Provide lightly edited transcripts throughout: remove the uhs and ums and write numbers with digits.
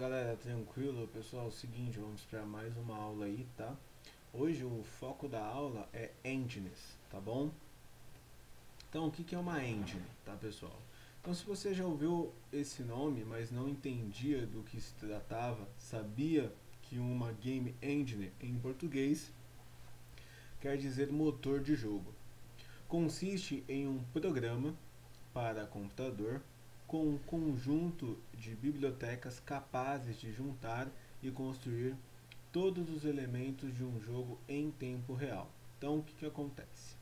galera, tranquilo? Pessoal, é o seguinte, vamos para mais uma aula aí, tá? Hoje o foco da aula é engines, tá bom? Então, o que é uma engine, tá, pessoal? Então, se você já ouviu esse nome, mas não entendia do que se tratava, sabia que uma game engine em português quer dizer motor de jogo. Consiste em um programa para computador com um conjunto de bibliotecas capazes de juntar e construir todos os elementos de um jogo em tempo real. Então, o que acontece?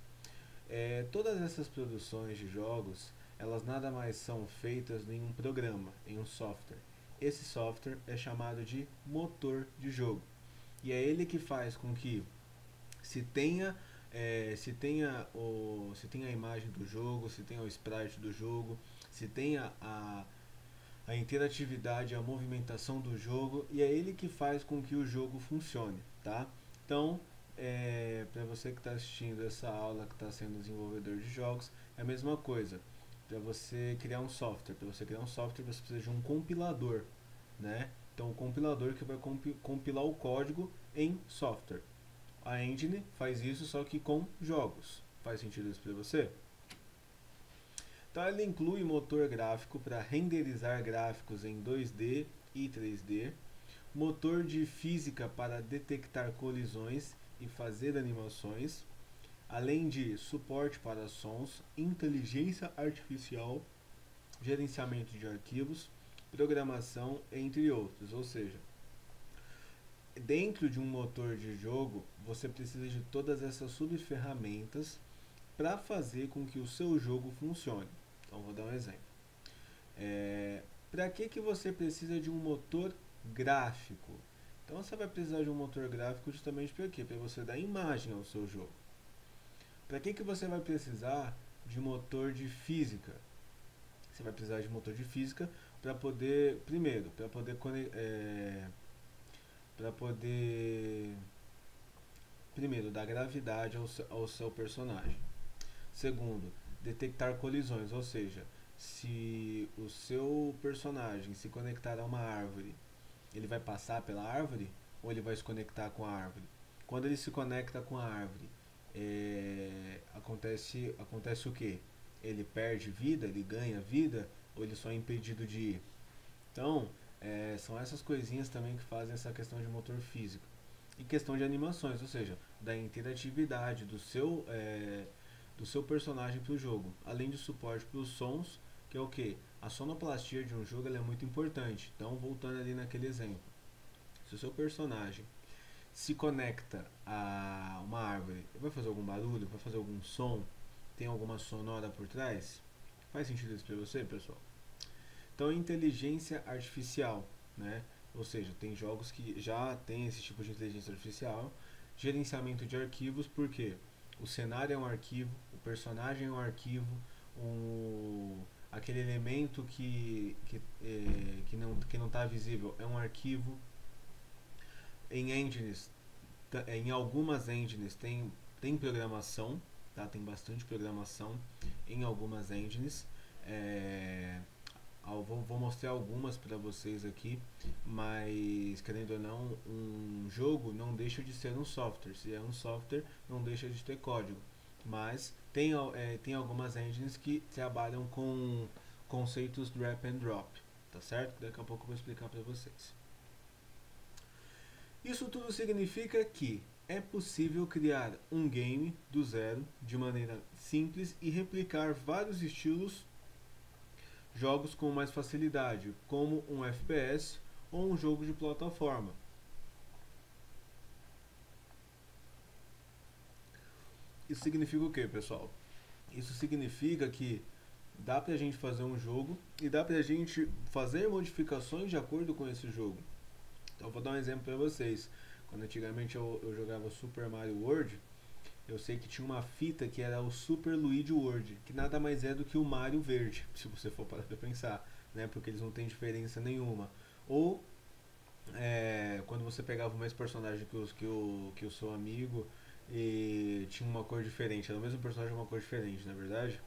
Todas essas produções de jogos, elas nada mais são feitas em um programa, em um software. Esse software é chamado de motor de jogo. E é ele que faz com que se tenha se tenha a imagem do jogo, se tenha o sprite do jogo, se tenha a interatividade, a movimentação do jogo, e é ele que faz com que o jogo funcione, tá? Então, para você que está assistindo essa aula, que está sendo desenvolvedor de jogos, é a mesma coisa. Para você criar um software, você precisa de um compilador, né? Então, o compilador que vai compilar o código em software. A engine faz isso só que com jogos. Faz sentido isso para você? Então ela inclui motor gráfico para renderizar gráficos em 2D e 3D, motor de física para detectar colisões e fazer animações, além de suporte para sons, inteligência artificial, gerenciamento de arquivos, programação, entre outros. Ou seja, dentro de um motor de jogo, você precisa de todas essas subferramentas para fazer com que o seu jogo funcione. Então, vou dar um exemplo. Para que você precisa de um motor gráfico? Então, você vai precisar de um motor gráfico justamente para quê? Para você dar imagem ao seu jogo. Para que você vai precisar de motor de física? Você vai precisar de motor de física para poder, primeiro, primeiro, dar gravidade ao seu personagem. Segundo, detectar colisões, ou seja, se o seu personagem se conectar a uma árvore, ele vai passar pela árvore ou ele vai se conectar com a árvore? Quando ele se conecta com a árvore, acontece o que? Ele perde vida, ele ganha vida ou ele só é impedido de ir? Então, são essas coisinhas também que fazem essa questão de motor físico. E questão de animações, ou seja, da interatividade do seu personagem para o jogo, além de suporte para os sons, que é o que? A sonoplastia de um jogo ela é muito importante. Então, voltando ali naquele exemplo, se o seu personagem se conecta a uma árvore, vai fazer algum barulho, vai fazer algum som, tem alguma sonora por trás? Faz sentido isso para você, pessoal? Então, inteligência artificial, né? Ou seja, tem jogos que já tem esse tipo de inteligência artificial, gerenciamento de arquivos, porque o cenário é um arquivo, o personagem é um arquivo, aquele elemento que não está visível é um arquivo. Em engines, em algumas engines tem programação, tá? Tem bastante programação em algumas engines. Vou mostrar algumas para vocês aqui, mas querendo ou não, um jogo não deixa de ser um software. Se é um software, não deixa de ter código. Mas tem algumas engines que trabalham com conceitos drag and drop, tá certo? Daqui a pouco eu vou explicar para vocês. Isso tudo significa que é possível criar um game do zero de maneira simples e replicar vários estilos jogos com mais facilidade, como um FPS ou um jogo de plataforma. Isso significa o que, pessoal? Isso significa que dá pra gente fazer um jogo e dá pra gente fazer modificações de acordo com esse jogo. Então, vou dar um exemplo para vocês. Quando antigamente eu jogava Super Mario World, eu sei que tinha uma fita que era o Super Luigi World, que nada mais é do que o Mario verde, se você for parar pra pensar, né? Porque eles não têm diferença nenhuma. Ou quando você pegava o mesmo personagem que o seu amigo e tinha uma cor diferente, era o mesmo personagem com uma cor diferente, não é verdade?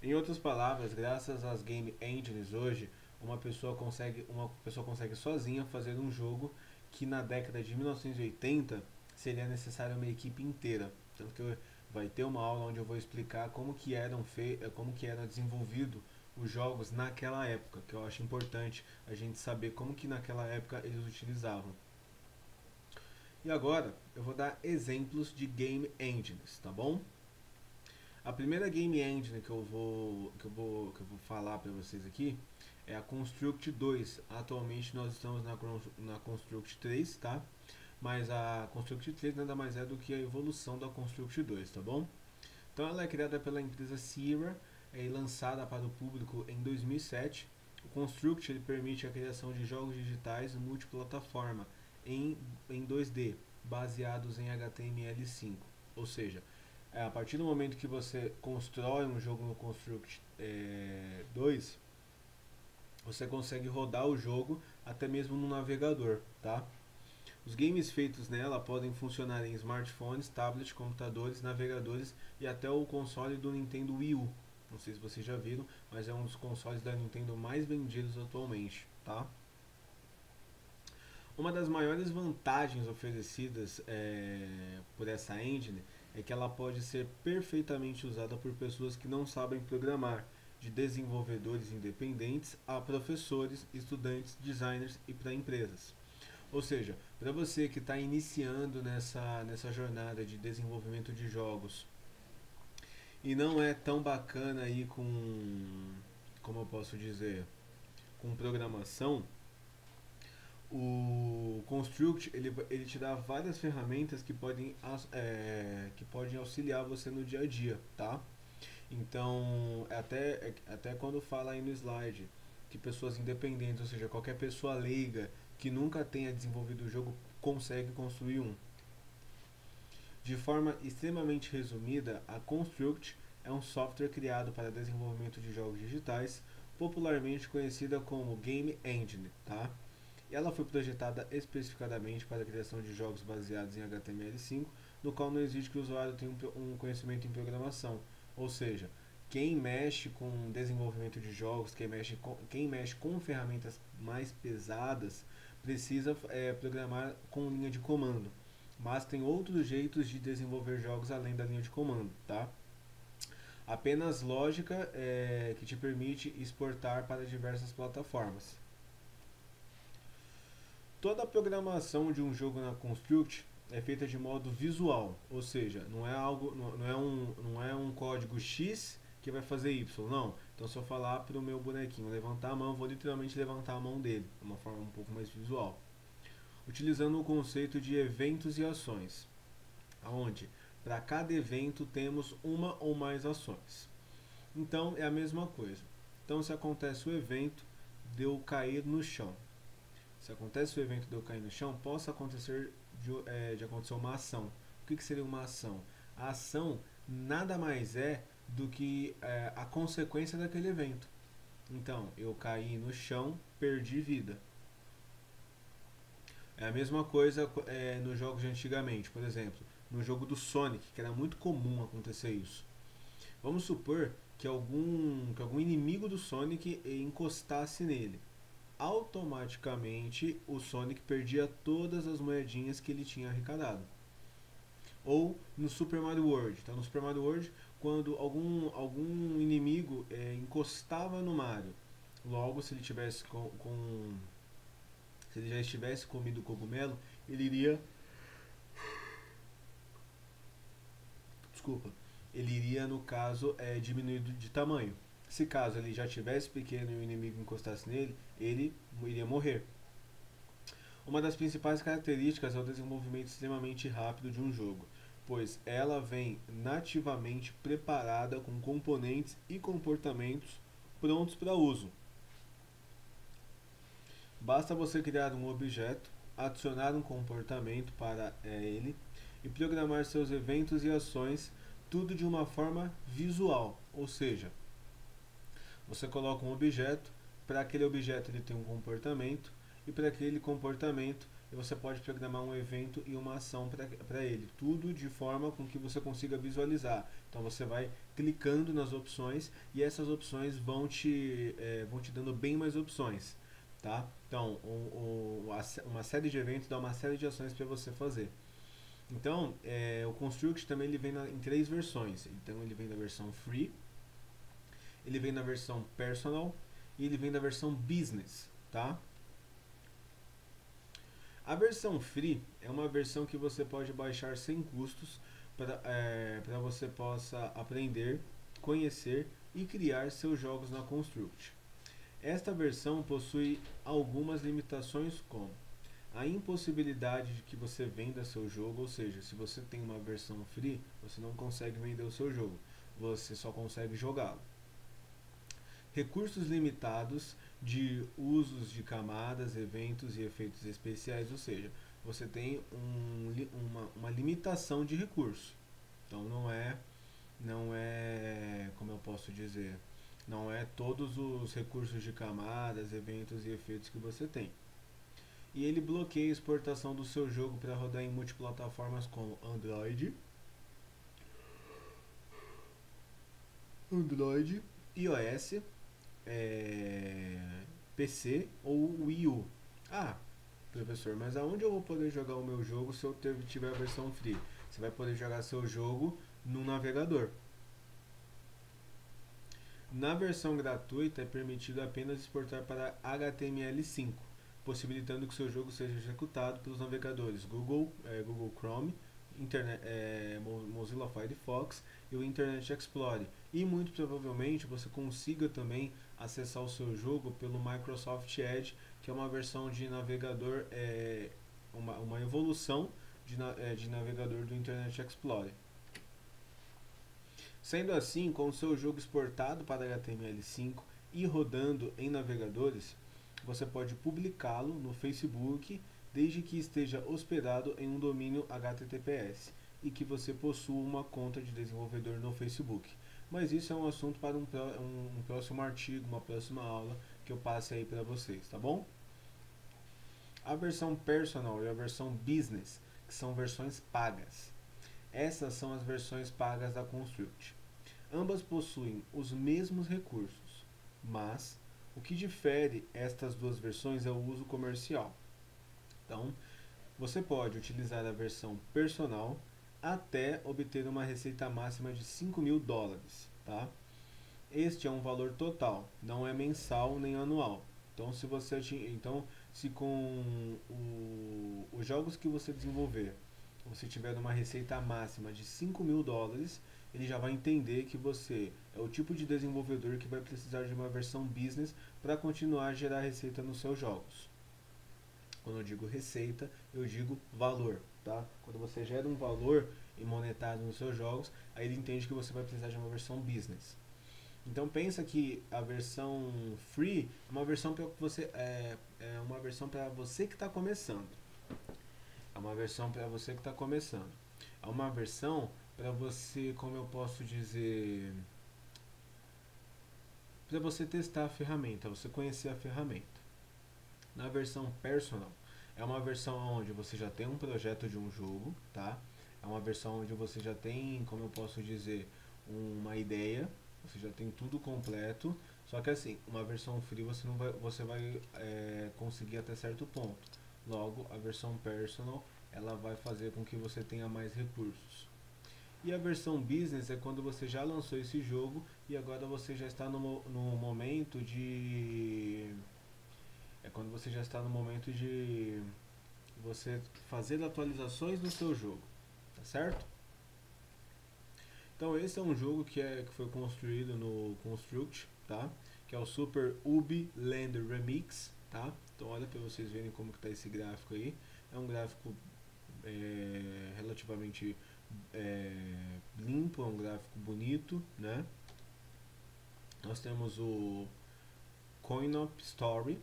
Em outras palavras, graças às game engines hoje, uma pessoa consegue sozinha fazer um jogo que na década de 1980 seria necessária uma equipe inteira. Tanto que vai ter uma aula onde eu vou explicar como que era desenvolvido os jogos naquela época, que eu acho importante a gente saber como que naquela época eles utilizavam. E agora eu vou dar exemplos de game engines, tá bom? A primeira game engine que eu vou falar para vocês aqui é a Construct 2. Atualmente nós estamos na Construct 3, tá? Mas a Construct 3 nada mais é do que a evolução da Construct 2, tá bom? Então ela é criada pela empresa Sierra e lançada para o público em 2007. O Construct ele permite a criação de jogos digitais multiplataforma em 2D, baseados em HTML5. Ou seja, a partir do momento que você constrói um jogo no Construct 2, você consegue rodar o jogo até mesmo no navegador, tá? Os games feitos nela podem funcionar em smartphones, tablets, computadores, navegadores e até o console do Nintendo Wii U. Não sei se vocês já viram, mas é um dos consoles da Nintendo mais vendidos atualmente, tá? Uma das maiores vantagens oferecidas por essa engine é que ela pode ser perfeitamente usada por pessoas que não sabem programar, de desenvolvedores independentes a professores, estudantes, designers e para empresas. Ou seja, para você que está iniciando nessa jornada de desenvolvimento de jogos e não é tão bacana aí como eu posso dizer, com programação, o Construct ele te dá várias ferramentas que podem auxiliar você no dia a dia, tá? Então, até quando fala aí no slide que pessoas independentes, ou seja, qualquer pessoa leiga que nunca tenha desenvolvido o jogo consegue construir um. De forma extremamente resumida, a Construct é um software criado para desenvolvimento de jogos digitais, popularmente conhecida como Game Engine, tá? Ela foi projetada especificadamente para a criação de jogos baseados em HTML5, no qual não exige que o usuário tenha um conhecimento em programação. Ou seja, quem mexe com desenvolvimento de jogos, quem mexe com ferramentas mais pesadas, precisa programar com linha de comando. Mas tem outros jeitos de desenvolver jogos além da linha de comando, tá? Apenas lógica que te permite exportar para diversas plataformas. Toda a programação de um jogo na Construct é feita de modo visual, ou seja, não é um código X que vai fazer Y, não. Então se eu falar para o meu bonequinho levantar a mão, eu vou literalmente levantar a mão dele, de uma forma um pouco mais visual. Utilizando o conceito de eventos e ações, onde para cada evento temos uma ou mais ações. Então é a mesma coisa. Então se acontece o evento de eu cair no chão, se acontece o evento de eu cair no chão, possa acontecer de acontecer uma ação. O que seria uma ação? A ação nada mais é do que a consequência daquele evento. Então, eu caí no chão, perdi vida. É a mesma coisa nos jogos de antigamente. Por exemplo, no jogo do Sonic, que era muito comum acontecer isso. Vamos supor que algum inimigo do Sonic encostasse nele. Automaticamente o Sonic perdia todas as moedinhas que ele tinha arrecadado. Ou no Super Mario World. Então, no Super Mario World, quando algum inimigo encostava no Mario, logo se ele tivesse se ele já estivesse comido o cogumelo, ele iria no caso diminuir de tamanho. Se caso ele já tivesse pequeno e o inimigo encostasse nele, ele iria morrer. Uma das principais características é o desenvolvimento extremamente rápido de um jogo, pois ela vem nativamente preparada com componentes e comportamentos prontos para uso. Basta você criar um objeto, adicionar um comportamento para ele e programar seus eventos e ações, tudo de uma forma visual, ou seja, você coloca um objeto, para aquele objeto ele tem um comportamento e para aquele comportamento você pode programar um evento e uma ação para ele, tudo de forma com que você consiga visualizar. Então você vai clicando nas opções e essas opções vão te dando bem mais opções, tá? Então uma série de eventos dá uma série de ações para você fazer. Então o Construct também ele vem em 3 versões. Então ele vem na versão Free, ele vem na versão Personal e ele vem na versão Business, tá? A versão Free é uma versão que você pode baixar sem custos para você possa aprender, conhecer e criar seus jogos na Construct. Esta versão possui algumas limitações como a impossibilidade de que você venda seu jogo, ou seja, se você tem uma versão free, você não consegue vender o seu jogo, você só consegue jogá-lo. Recursos limitados de usos de camadas, eventos e efeitos especiais, ou seja, você tem uma limitação de recurso. Então não é, como eu posso dizer, não é todos os recursos de camadas, eventos e efeitos que você tem. E ele bloqueia a exportação do seu jogo para rodar em multiplataformas como Android, iOS, PC ou Wii U. Ah, professor, mas aonde eu vou poder jogar o meu jogo se eu tiver a versão free? Você vai poder jogar seu jogo no navegador. Na versão gratuita é permitido apenas exportar para HTML5, possibilitando que seu jogo seja executado pelos navegadores Google Chrome, Mozilla Firefox e o Internet Explorer. E muito provavelmente você consiga também acessar o seu jogo pelo Microsoft Edge, que é uma versão de navegador, uma evolução de navegador do Internet Explorer. Sendo assim, com o seu jogo exportado para HTML5 e rodando em navegadores, você pode publicá-lo no Facebook desde que esteja hospedado em um domínio HTTPS e que você possua uma conta de desenvolvedor no Facebook. Mas isso é um assunto para um próximo artigo, uma próxima aula que eu passe aí para vocês, tá bom? A versão Personal e a versão Business, que são versões pagas. Essas são as versões pagas da Construct. Ambas possuem os mesmos recursos, mas o que difere estas duas versões é o uso comercial. Então, você pode utilizar a versão personal até obter uma receita máxima de $5.000, tá? Este é um valor total, não é mensal nem anual. Então, se com os jogos que você desenvolver, você tiver uma receita máxima de $5.000, ele já vai entender que você é o tipo de desenvolvedor que vai precisar de uma versão business para continuar a gerar receita nos seus jogos. Quando eu digo receita, eu digo valor, tá? Quando você gera um valor monetário nos seus jogos, aí ele entende que você vai precisar de uma versão business. Então pensa que a versão free é uma versão para você uma versão para você que está começando. É uma versão para você que está começando. É uma versão para você, como eu posso dizer, para você testar a ferramenta, você conhecer a ferramenta. Na versão personal, é uma versão onde você já tem um projeto de um jogo, tá? É uma versão onde você já tem, como eu posso dizer, uma ideia, você já tem tudo completo. Só que assim, uma versão free você vai conseguir até certo ponto. Logo, a versão personal ela vai fazer com que você tenha mais recursos. E a versão business é quando você já lançou esse jogo e agora você já está no momento de quando você já está no momento de você fazer atualizações no seu jogo, tá certo? Então esse é um jogo que foi construído no Construct, tá? Que é o Super Ubi Land Remix, tá? Então olha para vocês verem como que tá esse gráfico aí. É um gráfico relativamente limpo, é um gráfico bonito, né? Nós temos o Coin-Op Story,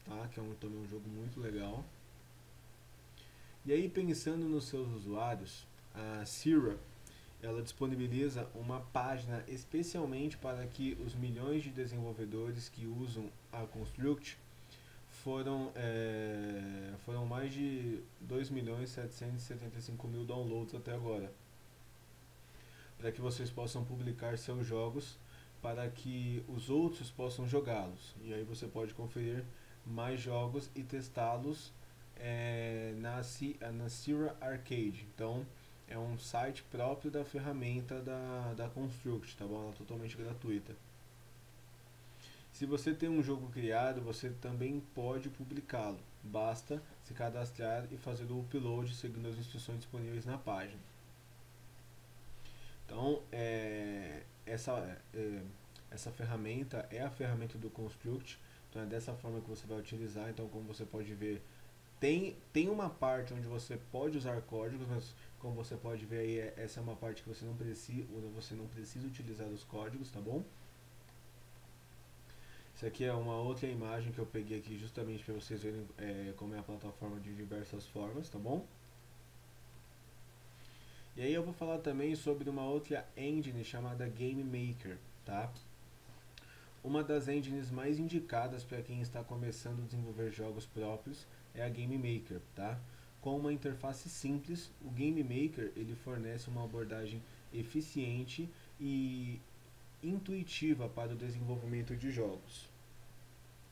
tá? Que é também um jogo muito legal. E aí, pensando nos seus usuários, a Syrup ela disponibiliza uma página especialmente para que os milhões de desenvolvedores que usam a Construct foram mais de 2.775.000 downloads até agora, para que vocês possam publicar seus jogos para que os outros possam jogá-los. E aí você pode conferir mais jogos e testá-los na Sierra Arcade. Então é um site próprio da ferramenta da Construct, tá bom? Ela é totalmente gratuita. Se você tem um jogo criado, você também pode publicá-lo. Basta se cadastrar e fazer o upload seguindo as instruções disponíveis na página. Então, essa ferramenta é a ferramenta do Construct. Então é dessa forma que você vai utilizar. Então, como você pode ver, tem uma parte onde você pode usar códigos, mas como você pode ver aí, essa é uma parte que você não precisa utilizar os códigos, tá bom? Isso aqui é uma outra imagem que eu peguei aqui justamente para vocês verem como é a plataforma de diversas formas, tá bom? E aí eu vou falar também sobre uma outra engine chamada Game Maker, tá? Uma das engines mais indicadas para quem está começando a desenvolver jogos próprios é a Game Maker, tá? Com uma interface simples, o Game Maker ele fornece uma abordagem eficiente e intuitiva para o desenvolvimento de jogos.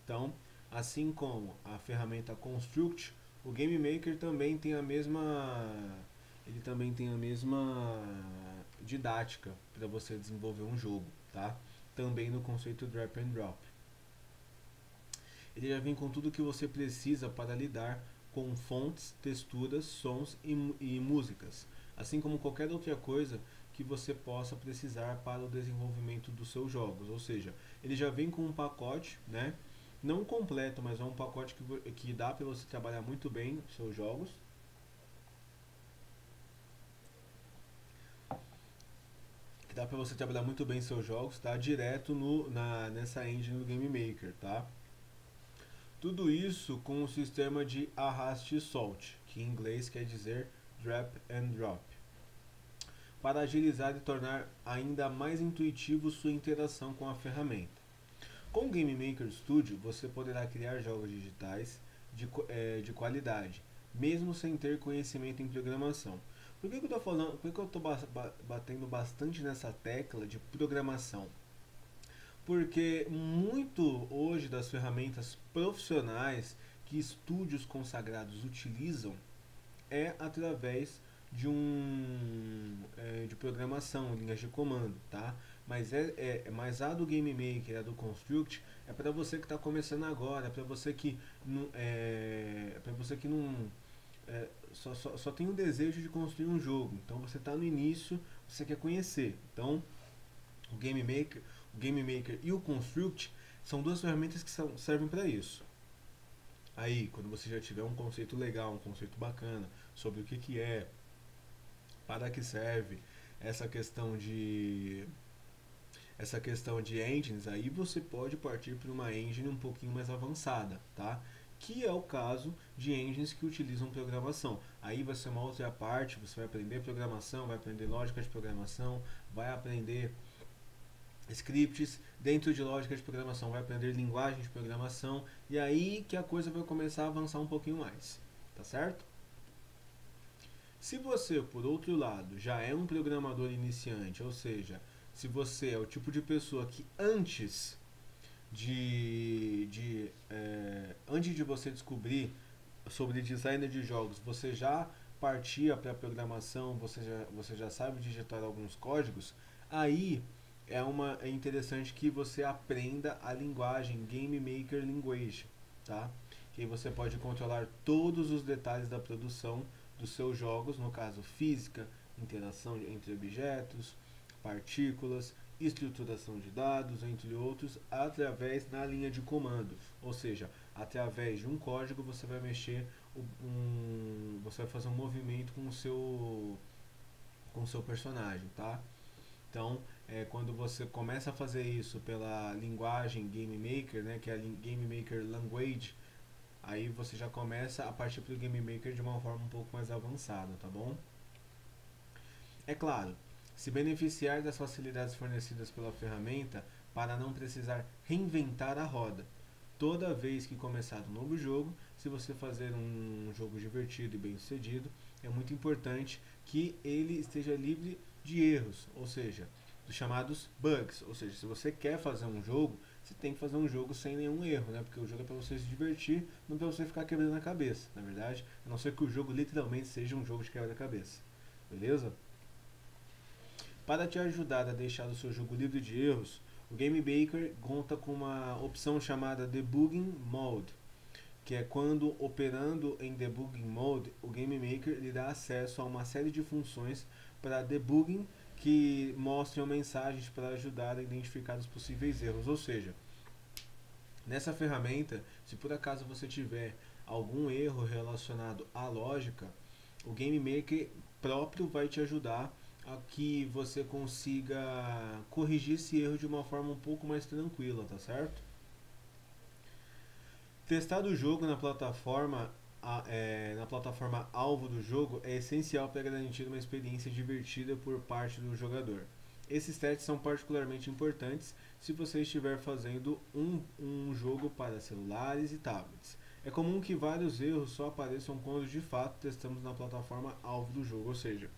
Então, assim como a ferramenta Construct, o Game Maker também tem a mesma didática para você desenvolver um jogo, tá? Também no conceito Drag and Drop. Ele já vem com tudo que você precisa para lidar com fontes, texturas, sons e músicas, assim como qualquer outra coisa que você possa precisar para o desenvolvimento dos seus jogos. Ou seja, ele já vem com um pacote, né? Não completo, mas é um pacote que dá para você trabalhar muito bem os seus jogos. Que dá para você trabalhar muito bem seus jogos, tá? Direto nessa engine do Game Maker, tá? Tudo isso com um sistema de arraste e solte, que em inglês quer dizer drag and drop, para agilizar e tornar ainda mais intuitivo sua interação com a ferramenta. Com o Game Maker Studio, você poderá criar jogos digitais de qualidade, mesmo sem ter conhecimento em programação. Por que eu estou falando? Por que eu estou batendo bastante nessa tecla de programação? Porque muito hoje das ferramentas profissionais que estúdios consagrados utilizam é através de programação, linhas de comando, tá? Mas a do Game Maker, a do Construct, é para você que está começando agora, para você que só tem o desejo de construir um jogo. Então você está no início, você quer conhecer. Então o Game Maker e o Construct são duas ferramentas que servem para isso. Aí, quando você já tiver um conceito legal, um conceito bacana sobre o que é, para que serve essa questão de engines, aí você pode partir para uma engine um pouquinho mais avançada, tá? Que é o caso de engines que utilizam programação. Aí vai ser uma outra parte, você vai aprender programação, vai aprender lógica de programação, vai aprender scripts, dentro de lógica de programação vai aprender linguagem de programação, e aí que a coisa vai começar a avançar um pouquinho mais, tá certo? Se você, por outro lado, já é um programador iniciante, ou seja, se você é o tipo de pessoa que antes de você descobrir sobre design de jogos, você já partia para a programação, você já sabe digitar alguns códigos, aí é interessante que você aprenda a linguagem Game Maker Language, tá? Que aí você pode controlar todos os detalhes da produção dos seus jogos, no caso física, interação entre objetos, partículas, estruturação de dados, entre outros, através da linha de comando. Ou seja, através de um código você vai mexer, você vai fazer um movimento com o seu personagem, tá? Então, quando você começa a fazer isso pela linguagem Game Maker, né, que é a Game Maker Language, aí você já começa a partir para o Game Maker de uma forma um pouco mais avançada, tá bom? É claro, se beneficiar das facilidades fornecidas pela ferramenta para não precisar reinventar a roda. toda vez que começar um novo jogo, se você fazer um jogo divertido e bem sucedido, é muito importante que ele esteja livre de erros, ou seja, dos chamados bugs. Ou seja, se você quer fazer um jogo, você tem que fazer um jogo sem nenhum erro, né? Porque o jogo é para você se divertir, não para você ficar quebrando a cabeça, na verdade, a não ser que o jogo literalmente seja um jogo de quebra-cabeça. Beleza? Para te ajudar a deixar o seu jogo livre de erros, o Game Maker conta com uma opção chamada Debugging Mode, que é quando, operando em Debugging Mode, o Game Maker lhe dá acesso a uma série de funções para debugging que mostram mensagens para ajudar a identificar os possíveis erros. Ou seja, nessa ferramenta, se por acaso você tiver algum erro relacionado à lógica, o Game Maker próprio vai te ajudar a que você consiga corrigir esse erro de uma forma um pouco mais tranquila, tá certo? Testar o jogo na plataforma alvo do jogo é essencial para garantir uma experiência divertida por parte do jogador. Esses testes são particularmente importantes se você estiver fazendo um jogo para celulares e tablets. É comum que vários erros só apareçam quando de fato testamos na plataforma alvo do jogo, ou seja,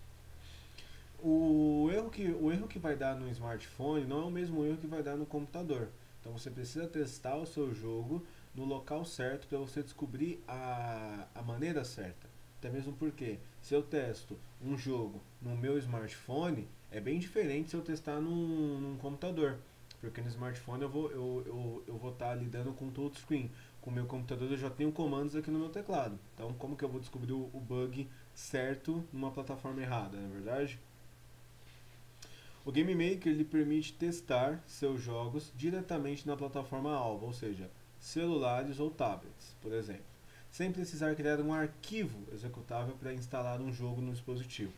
o erro que vai dar no smartphone não é o mesmo erro que vai dar no computador. Então você precisa testar o seu jogo no local certo para você descobrir a maneira certa. Até mesmo porque se eu testo um jogo no meu smartphone, é bem diferente se eu testar num computador. Porque no smartphone eu vou estar lidando com touchscreen. Com o meu computador eu já tenho comandos aqui no meu teclado. Então como que eu vou descobrir o bug certo numa plataforma errada, não é verdade? O Game Maker lhe permite testar seus jogos diretamente na plataforma alvo, ou seja, celulares ou tablets, por exemplo, sem precisar criar um arquivo executável para instalar um jogo no dispositivo.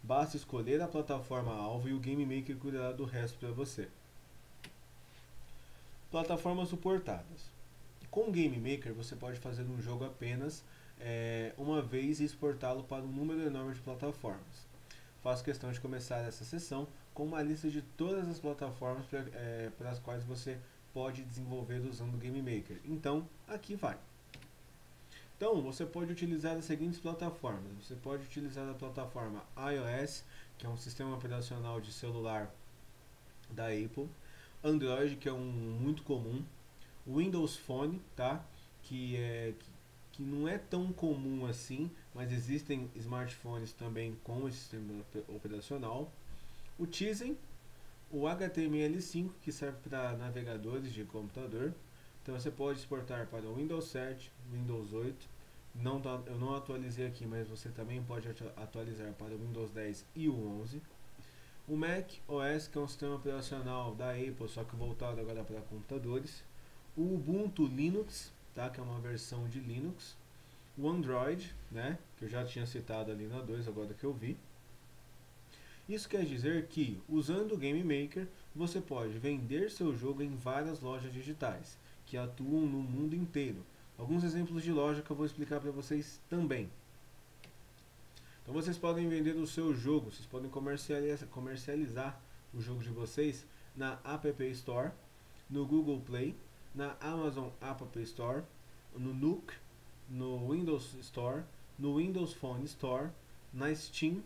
Basta escolher a plataforma alvo e o Game Maker cuidará do resto para você. Plataformas suportadas. Com o Game Maker você pode fazer um jogo apenas uma vez e exportá-lo para um número enorme de plataformas. Faço questão de começar essa sessão com uma lista de todas as plataformas para as quais você pode desenvolver usando o Game Maker. Então, aqui vai. Então, você pode utilizar as seguintes plataformas. Você pode utilizar a plataforma iOS, que é um sistema operacional de celular da Apple, Android, que é muito comum, Windows Phone, tá? Que não é tão comum assim, mas existem smartphones também com esse sistema operacional. O Tizen, o HTML5, que serve para navegadores de computador. Então você pode exportar para o Windows 7, Windows 8. Eu não atualizei aqui, mas você também pode atualizar para o Windows 10 e o 11. O Mac OS, que é um sistema operacional da Apple, só que voltado agora para computadores. O Ubuntu Linux, tá? Que é uma versão de Linux. O Android, né? Que eu já tinha citado ali na 2, agora que eu vi. Isso quer dizer que, usando o Game Maker, você pode vender seu jogo em várias lojas digitais, que atuam no mundo inteiro. Alguns exemplos de loja que eu vou explicar para vocês também. Então vocês podem vender o seu jogo, vocês podem comercializar o jogo de vocês na App Store, no Google Play, na Amazon App Store, no Nook, no Windows Store, no Windows Phone Store, na Steam,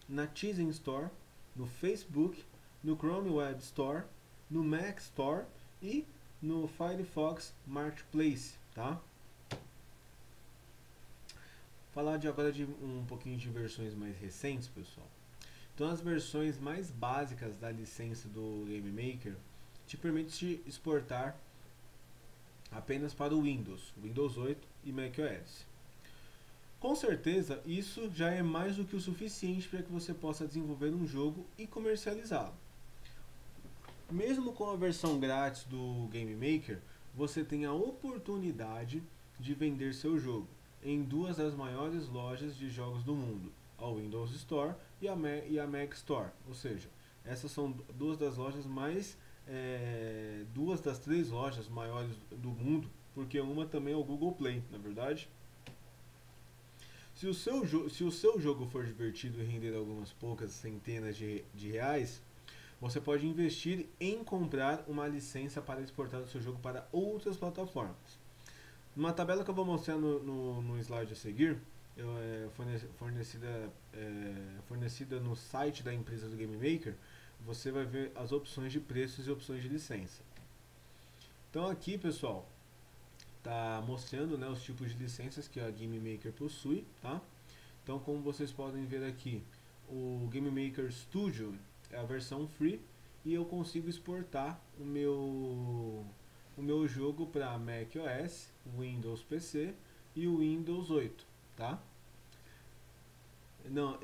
na Tizen Store, no Facebook, no Chrome Web Store, no Mac Store e no Firefox Marketplace, tá? Falar agora de um pouquinho de versões mais recentes, pessoal. Então as versões mais básicas da licença do Game Maker te permite exportar apenas para o Windows 8 e macOS. Com certeza, isso já é mais do que o suficiente para que você possa desenvolver um jogo e comercializá-lo. Mesmo com a versão grátis do Game Maker, você tem a oportunidade de vender seu jogo em duas das maiores lojas de jogos do mundo, a Windows Store e a Mac Store. Ou seja, essas são duas das três lojas maiores do mundo, porque uma também é o Google Play, na verdade. Se o seu jogo for divertido e render algumas poucas centenas de reais, você pode investir em comprar uma licença para exportar o seu jogo para outras plataformas. Numa tabela que eu vou mostrar no slide a seguir, fornecida no site da empresa do Game Maker, você vai ver as opções de preços e opções de licença. Então aqui, pessoal, está mostrando, né, os tipos de licenças que a Game Maker possui, tá? Então, como vocês podem ver aqui, o Game Maker Studio é a versão free e eu consigo exportar o meu jogo para macOS, Windows PC e o Windows 8, tá? Não,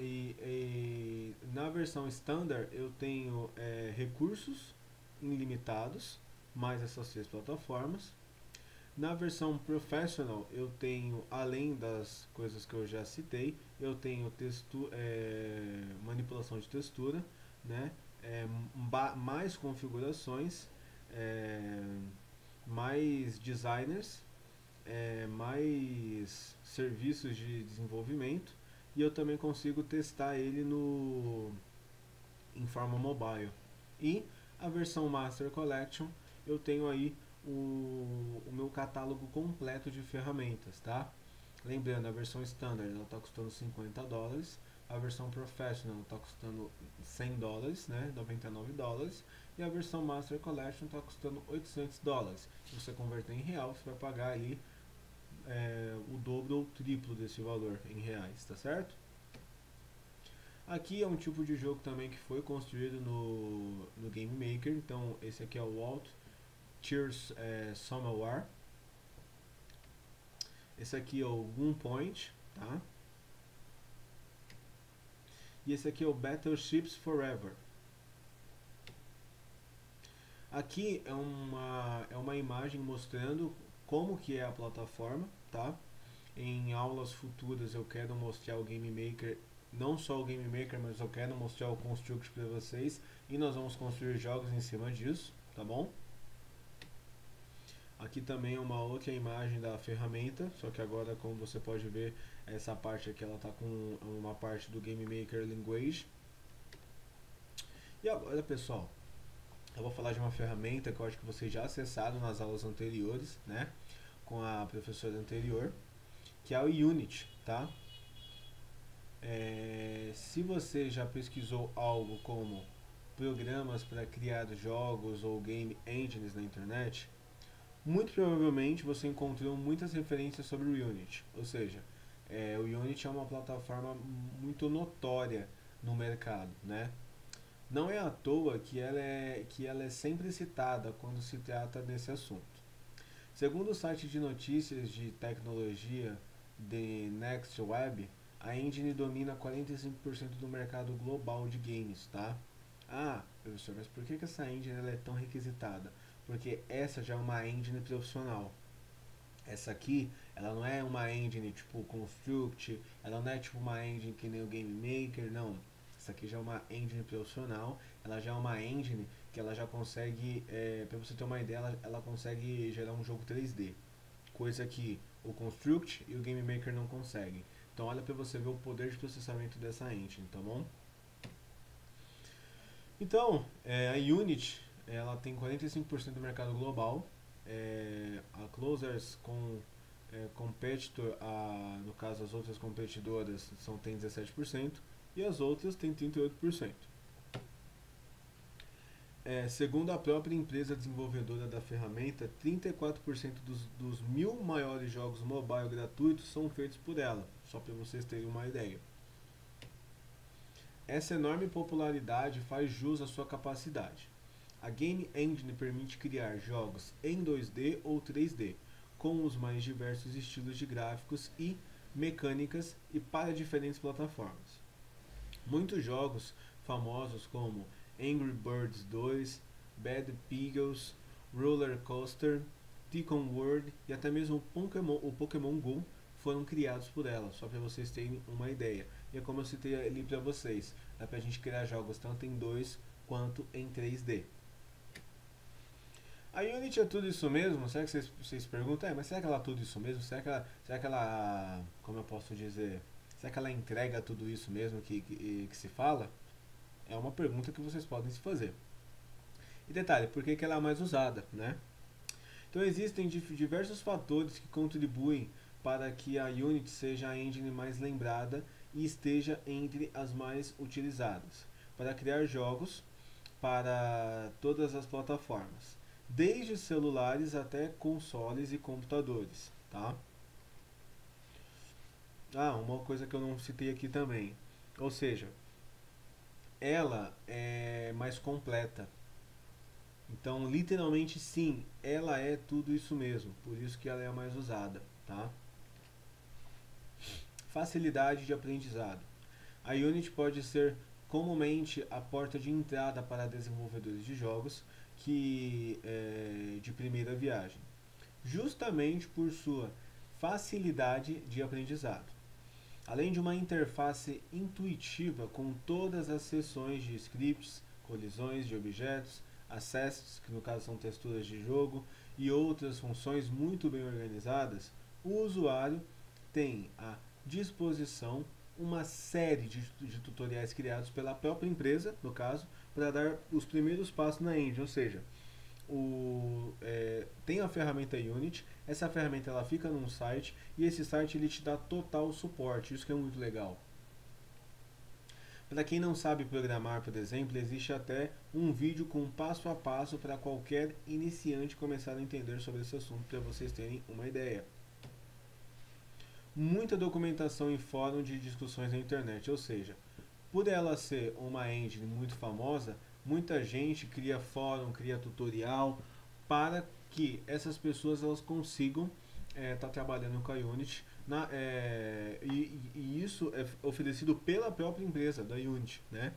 na versão Standard eu tenho recursos ilimitados, mais essas 3 plataformas. Na versão Professional eu tenho, além das coisas que eu já citei, eu tenho manipulação de textura, né? Mais configurações, mais designers, mais serviços de desenvolvimento, e eu também consigo testar ele em forma mobile. E a versão Master Collection eu tenho aí o meu catálogo completo de ferramentas, tá? Lembrando, a versão Standard ela está custando $50, a versão Professional está custando $100, né, $99, e a versão Master Collection está custando $800. Se você converter em real, você vai pagar ali o dobro ou o triplo desse valor em reais, tá certo? Aqui é um tipo de jogo também que foi construído no Game Maker. Então esse aqui é o Walt Tears Somewhere. Esse aqui é o Gunpoint, tá? E esse aqui é o Battleships Forever. Aqui é uma imagem mostrando como que é a plataforma, tá? Em aulas futuras eu quero mostrar o Game Maker, não só o Game Maker, mas eu quero mostrar o Construct para vocês, e nós vamos construir jogos em cima disso, tá bom? Aqui também é uma outra imagem da ferramenta, só que agora, como você pode ver, essa parte aqui ela está com uma parte do Game Maker Language. E agora, pessoal, eu vou falar de uma ferramenta que eu acho que vocês já acessaram nas aulas anteriores, né, com a professora anterior, que é o Unity, tá? Se você já pesquisou algo como programas para criar jogos ou game engines na internet, muito provavelmente você encontrou muitas referências sobre o Unity. Ou seja, o Unity é uma plataforma muito notória no mercado, né? Não é à toa que ela é sempre citada quando se trata desse assunto. Segundo o site de notícias de tecnologia The Next Web, a engine domina 45% do mercado global de games, tá? Ah, professor, mas por que essa engine ela é tão requisitada? Porque essa já é uma engine profissional. Essa aqui, ela não é uma engine tipo Construct, ela não é tipo uma engine que nem o Game Maker, não. Essa aqui já é uma engine profissional, ela já é uma engine que ela já consegue, para você ter uma ideia, ela consegue gerar um jogo 3D. Coisa que o Construct e o Game Maker não conseguem. Então olha para você ver o poder de processamento dessa engine, tá bom? Então, a Unity, ela tem 45% do mercado global. A Closers com Competitor, no caso as outras competidoras, tem 17% e as outras têm 38%. Segundo a própria empresa desenvolvedora da ferramenta, 34% dos 1000 maiores jogos mobile gratuitos são feitos por ela, só para vocês terem uma ideia. Essa enorme popularidade faz jus à sua capacidade. A Game Engine permite criar jogos em 2D ou 3D, com os mais diversos estilos de gráficos e mecânicas e para diferentes plataformas. Muitos jogos famosos como Angry Birds 2, Bad Pickles, Roller Coaster, Ticon World e até mesmo o Pokémon Go foram criados por ela, só para vocês terem uma ideia. E é como eu citei ali para vocês, dá pra gente criar jogos tanto em 2 quanto em 3D. A Unity é tudo isso mesmo? Será que vocês perguntam, mas será que ela é tudo isso mesmo? Será que ela, como eu posso dizer, será que ela entrega tudo isso mesmo que se fala? É uma pergunta que vocês podem se fazer. E detalhe, por que ela é a mais usada, né? Então existem diversos fatores que contribuem para que a Unity seja a engine mais lembrada e esteja entre as mais utilizadas para criar jogos para todas as plataformas, desde celulares até consoles e computadores, tá? Uma coisa que eu não citei aqui também, ou seja, ela é mais completa. Então, literalmente sim, ela é tudo isso mesmo, por isso que ela é a mais usada, tá? Facilidade de aprendizado. A Unity pode ser comumente a porta de entrada para desenvolvedores de jogos de primeira viagem, justamente por sua facilidade de aprendizado. Além de uma interface intuitiva com todas as seções de scripts, colisões de objetos, assets, que no caso são texturas de jogo, e outras funções muito bem organizadas, o usuário tem à disposição uma série de tutoriais criados pela própria empresa, no caso, para dar os primeiros passos na engine, ou seja, tem a ferramenta Unity, essa ferramenta ela fica num site e esse site ele te dá total suporte, isso que é muito legal. Para quem não sabe programar, por exemplo, existe até um vídeo com passo a passo para qualquer iniciante começar a entender sobre esse assunto, para vocês terem uma ideia. Muita documentação em fórum de discussões na internet, ou seja, por ela ser uma engine muito famosa, muita gente cria fórum, cria tutorial para que essas pessoas elas consigam estar trabalhando com a Unity e isso é oferecido pela própria empresa da Unity, né?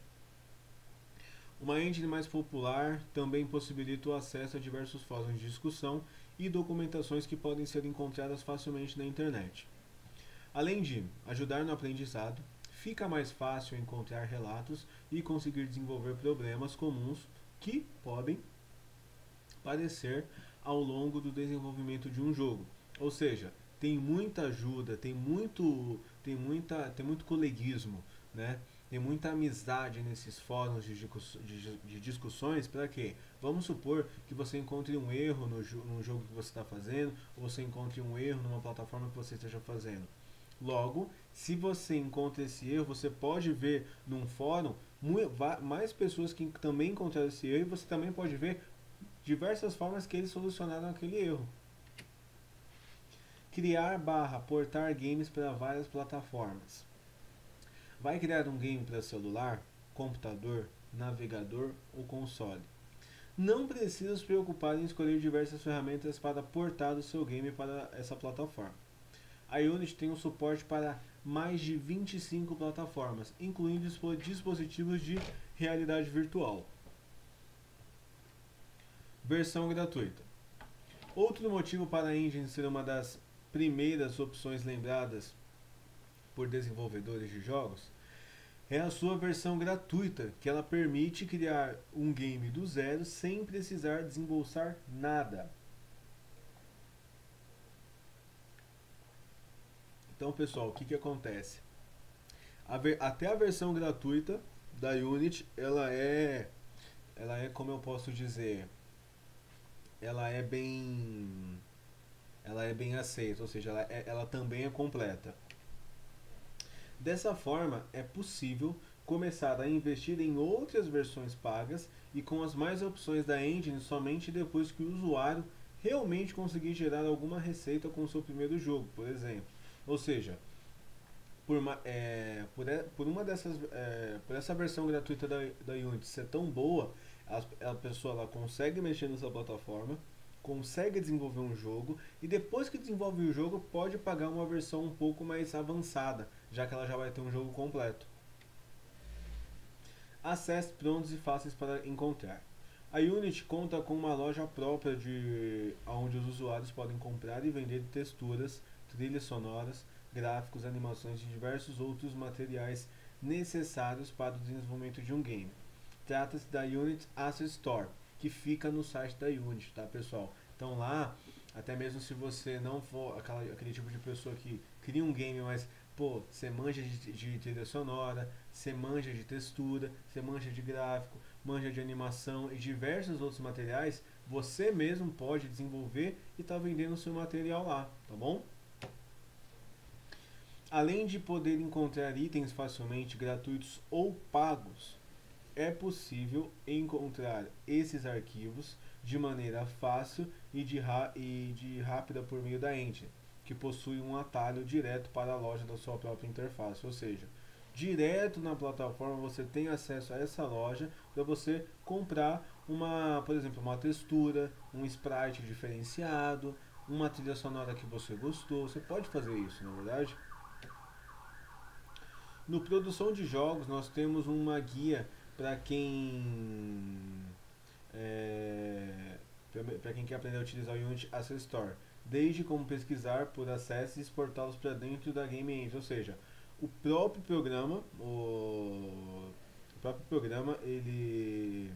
Uma engine mais popular também possibilita o acesso a diversos fóruns de discussão e documentações que podem ser encontradas facilmente na internet. Além de ajudar no aprendizado, fica mais fácil encontrar relatos e conseguir desenvolver problemas comuns que podem aparecer ao longo do desenvolvimento de um jogo. Ou seja, tem muita ajuda, tem muito coleguismo, né? Tem muita amizade nesses fóruns de discussões. Para quê? Vamos supor que você encontre um erro no jogo que você está fazendo, ou você encontre um erro numa plataforma que você esteja fazendo. Logo, se você encontra esse erro, você pode ver num fórum mais pessoas que também encontraram esse erro e você também pode ver diversas formas que eles solucionaram aquele erro. Criar/portar games para várias plataformas. Vai criar um game para celular, computador, navegador ou console. Não precisa se preocupar em escolher diversas ferramentas para portar o seu game para essa plataforma. A Unity tem um suporte para mais de 25 plataformas, incluindo dispositivos de realidade virtual. Versão gratuita. Outro motivo para a engine ser uma das primeiras opções lembradas por desenvolvedores de jogos é a sua versão gratuita, que ela permite criar um game do zero sem precisar desembolsar nada. Então, pessoal, o que acontece? Até a versão gratuita da Unity, ela é como eu posso dizer, ela é bem aceita, ou seja, ela também é completa. Dessa forma, é possível começar a investir em outras versões pagas e com as mais opções da engine somente depois que o usuário realmente conseguir gerar alguma receita com o seu primeiro jogo, por exemplo. Ou seja, por essa versão gratuita da Unity ser tão boa, a pessoa ela consegue mexer nessa plataforma, consegue desenvolver um jogo e depois que desenvolve o jogo pode pagar uma versão um pouco mais avançada, já que ela já vai ter um jogo completo. Acessos prontos e fáceis para encontrar. A Unity conta com uma loja própria onde os usuários podem comprar e vender texturas, trilhas sonoras, gráficos, animações e diversos outros materiais necessários para o desenvolvimento de um game. Trata-se da Unity Asset Store, que fica no site da Unity, tá, pessoal? Então lá Até mesmo se você não for aquele tipo de pessoa que cria um game, mas pô, você manja de trilha sonora, você manja de textura, você manja de gráfico, manja de animação e diversos outros materiais, você mesmo pode desenvolver e estar vendendo o seu material lá, tá bom? Além de poder encontrar itens facilmente gratuitos ou pagos, é possível encontrar esses arquivos de maneira fácil e de rápida por meio da engine, que possui um atalho direto para a loja da sua própria interface, ou seja, direto na plataforma você tem acesso a essa loja para você comprar por exemplo, uma textura, um sprite diferenciado, uma trilha sonora que você gostou. Você pode fazer isso, na verdade. No produção de jogos nós temos uma guia para quem para quem quer aprender a utilizar o Unity Asset Store, desde como pesquisar por acessos e exportá-los para dentro da Game Engine, ou seja, o próprio programa, o próprio programa ele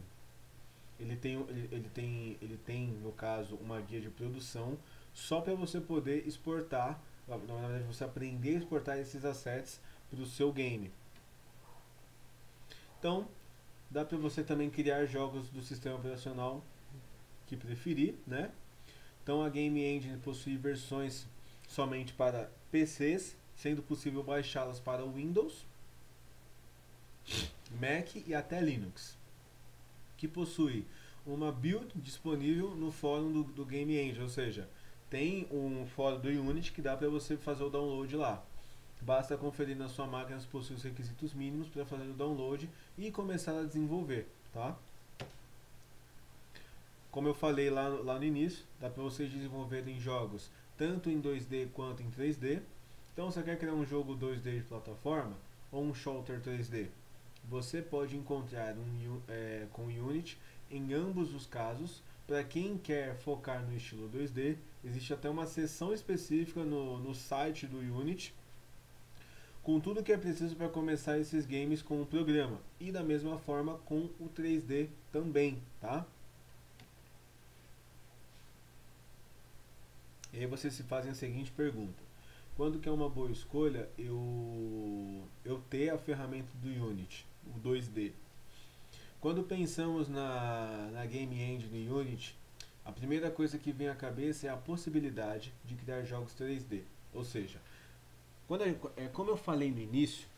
tem no caso uma guia de produção só para você poder exportar, na verdade você aprender a exportar esses assets para o seu game. Então, dá para você também criar jogos do sistema operacional que preferir, né? Então a Game Engine possui versões somente para PCs, sendo possível baixá-las para Windows, Mac e até Linux, que possui uma build disponível no fórum do Game Engine, ou seja, tem um fórum do Unity que dá para você fazer o download lá. Basta conferir na sua máquina se possui os requisitos mínimos para fazer o download e começar a desenvolver, tá? Como eu falei lá no início, dá para vocês desenvolverem jogos tanto em 2D quanto em 3D. Então, você quer criar um jogo 2D de plataforma ou um shooter 3D? Você pode encontrar com Unity em ambos os casos. Para quem quer focar no estilo 2D, existe até uma seção específica no site do Unity com tudo que é preciso para começar esses games com o programa, e da mesma forma com o 3D também, tá? E aí vocês se fazem a seguinte pergunta: quando que é uma boa escolha eu ter a ferramenta do Unity, o 2D? Quando pensamos na Game Engine Unity, a primeira coisa que vem à cabeça é a possibilidade de criar jogos 3D. Ou seja, como eu falei no início,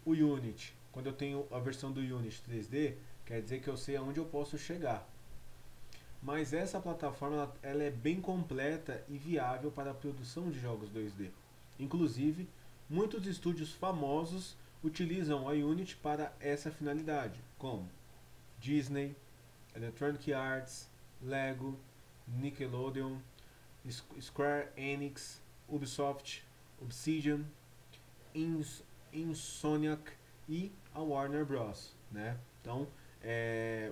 o Unity, quando eu tenho a versão do Unity 3D, quer dizer que eu sei aonde eu posso chegar. Mas essa plataforma ela é bem completa e viável para a produção de jogos 2D. Inclusive, muitos estúdios famosos utilizam a Unity para essa finalidade, como Disney, Electronic Arts, Lego, Nickelodeon, Square Enix, Ubisoft, Obsidian, Insomniac e a Warner Bros. Né? Então,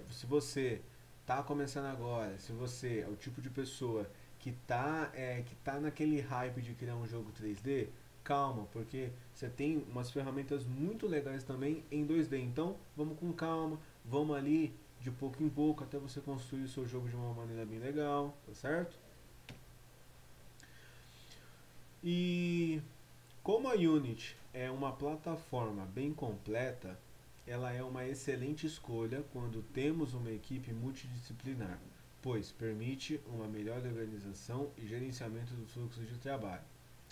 se você está começando agora, se você é o tipo de pessoa que tá naquele hype de criar um jogo 3D, calma, porque você tem umas ferramentas muito legais também em 2D. Então, vamos com calma, vamos ali de pouco em pouco até você construir o seu jogo de uma maneira bem legal, tá certo? E como a Unity é uma plataforma bem completa, ela é uma excelente escolha quando temos uma equipe multidisciplinar, pois permite uma melhor organização e gerenciamento dos fluxos de trabalho.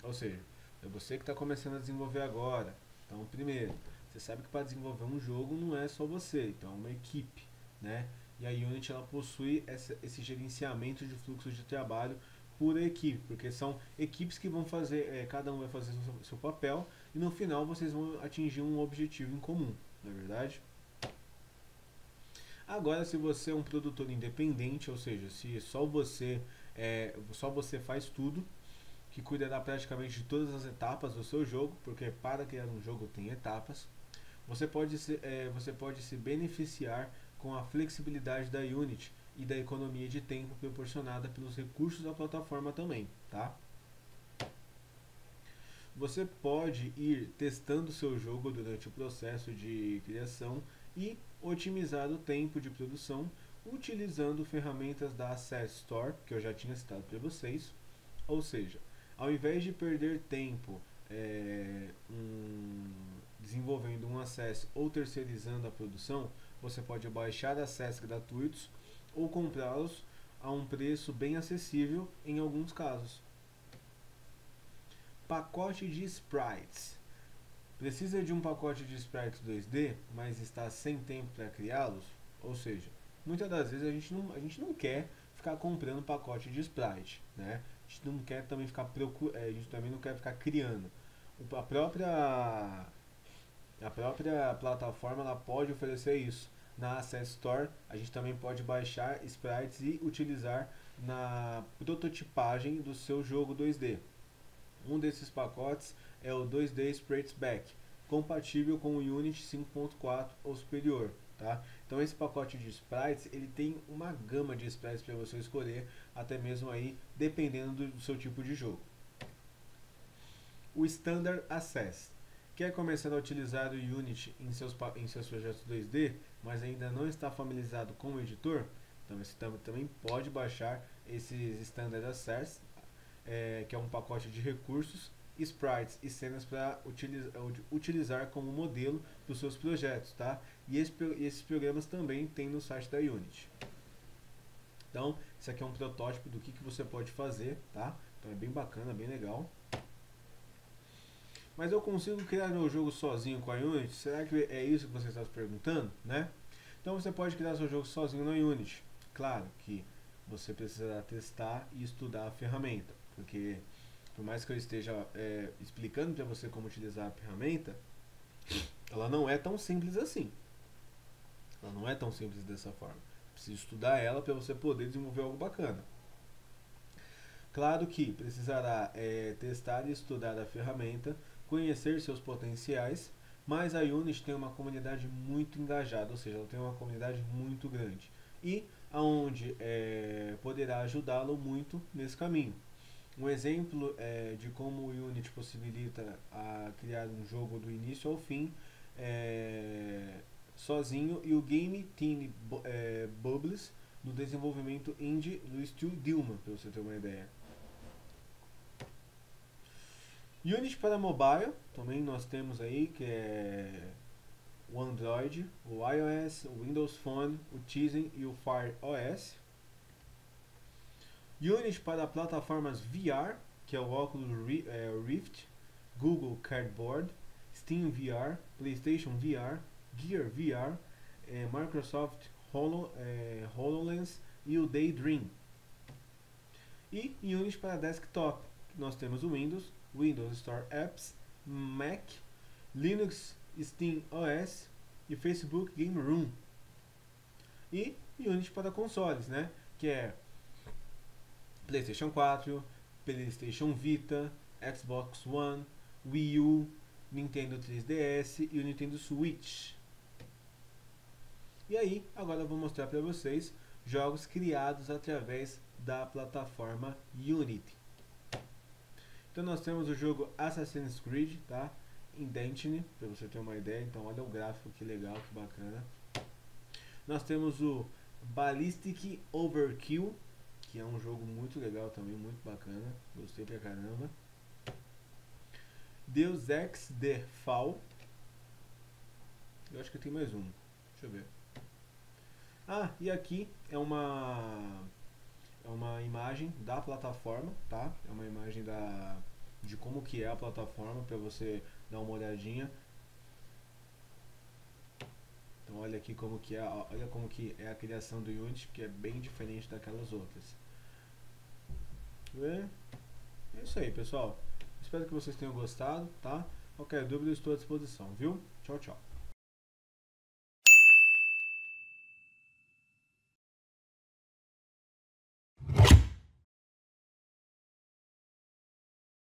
Ou seja, é você que está começando a desenvolver agora. Então, primeiro, você sabe que para desenvolver um jogo não é só você, então é uma equipe, né? E a Unity ela possui esse gerenciamento de fluxos de trabalho por equipe, porque são equipes que vão fazer, cada um vai fazer o seu papel e no final vocês vão atingir um objetivo em comum, não é verdade? Agora, se você é um produtor independente, ou seja, se só você faz tudo, que cuidará praticamente de todas as etapas do seu jogo, porque para criar um jogo tem etapas, você pode se beneficiar com a flexibilidade da Unity e da economia de tempo proporcionada pelos recursos da plataforma também, tá? Você pode ir testando seu jogo durante o processo de criação e otimizar o tempo de produção utilizando ferramentas da Access Store, que eu já tinha citado para vocês. Ou seja, ao invés de perder tempo desenvolvendo um acesso ou terceirizando a produção, você pode baixar acessos gratuitos ou comprá-los a um preço bem acessível em alguns casos. Pacote de sprites. Precisa de um pacote de sprites 2D, mas está sem tempo para criá-los? Ou seja, muitas das vezes a gente não quer ficar comprando pacote de sprite, né? A gente não quer também ficar a gente também não quer ficar criando. A própria plataforma ela pode oferecer isso. Na Access Store a gente também pode baixar sprites e utilizar na prototipagem do seu jogo 2D. Um desses pacotes é o 2D Sprites Back, compatível com o Unity 5.4 ou superior. Tá? Então esse pacote de sprites ele tem uma gama de sprites para você escolher, até mesmo aí dependendo do seu tipo de jogo. O Standard Access. Quer começar a utilizar o Unity em seus projetos 2D, mas ainda não está familiarizado com o editor? Então você também pode baixar esses Standard Access, que é um pacote de recursos, sprites e cenas para utilizar como modelo para os seus projetos, tá? E esses programas também tem no site da Unity. Então, isso aqui é um protótipo do que você pode fazer, tá? Então é bem bacana, bem legal. Mas eu consigo criar meu jogo sozinho com a Unity? Será que é isso que você está se perguntando, né? Então você pode criar seu jogo sozinho na Unity. Claro que você precisará testar e estudar a ferramenta, porque por mais que eu esteja explicando para você como utilizar a ferramenta, ela não é tão simples assim. Ela não é tão simples dessa forma. Precisa estudar ela para você poder desenvolver algo bacana. Claro que precisará testar e estudar a ferramenta, conhecer seus potenciais, mas a Unity tem uma comunidade muito engajada, ou seja, ela tem uma comunidade muito grande e aonde poderá ajudá-lo muito nesse caminho. Um exemplo de como o Unity possibilita a criar um jogo do início ao fim sozinho, e o Game Team Bubbles no desenvolvimento indie do Stu Dilma, para você ter uma ideia. Unity para mobile, também nós temos aí que é o Android, o iOS, o Windows Phone, o Tizen e o Fire OS. Unity para plataformas VR, que é o Oculus Rift, Google Cardboard, Steam VR, PlayStation VR, Gear VR, Microsoft HoloLens e o Daydream. E Unity para desktop, nós temos o Windows Store Apps, Mac, Linux, Steam OS e Facebook Game Room. E Unity para consoles, né? Que é PlayStation 4, PlayStation Vita, Xbox One, Wii U, Nintendo 3DS e o Nintendo Switch. E aí, agora eu vou mostrar para vocês jogos criados através da plataforma Unity. Então nós temos o jogo Assassin's Creed, tá? Em Destiny, para você ter uma ideia. Então olha o gráfico, que legal, que bacana. Nós temos o Ballistic Overkill, que é um jogo muito legal também, muito bacana. Gostei pra caramba. Deus Ex The Fall. Eu acho que tem mais um. Deixa eu ver. Ah, e aqui é uma imagem da plataforma, tá? É uma imagem de como que é a plataforma para você dar uma olhadinha. Então olha aqui como que é a criação do Unity, que é bem diferente daquelas outras. É isso aí, pessoal. Espero que vocês tenham gostado, tá? Qualquer dúvida eu estou à disposição, viu? Tchau, tchau.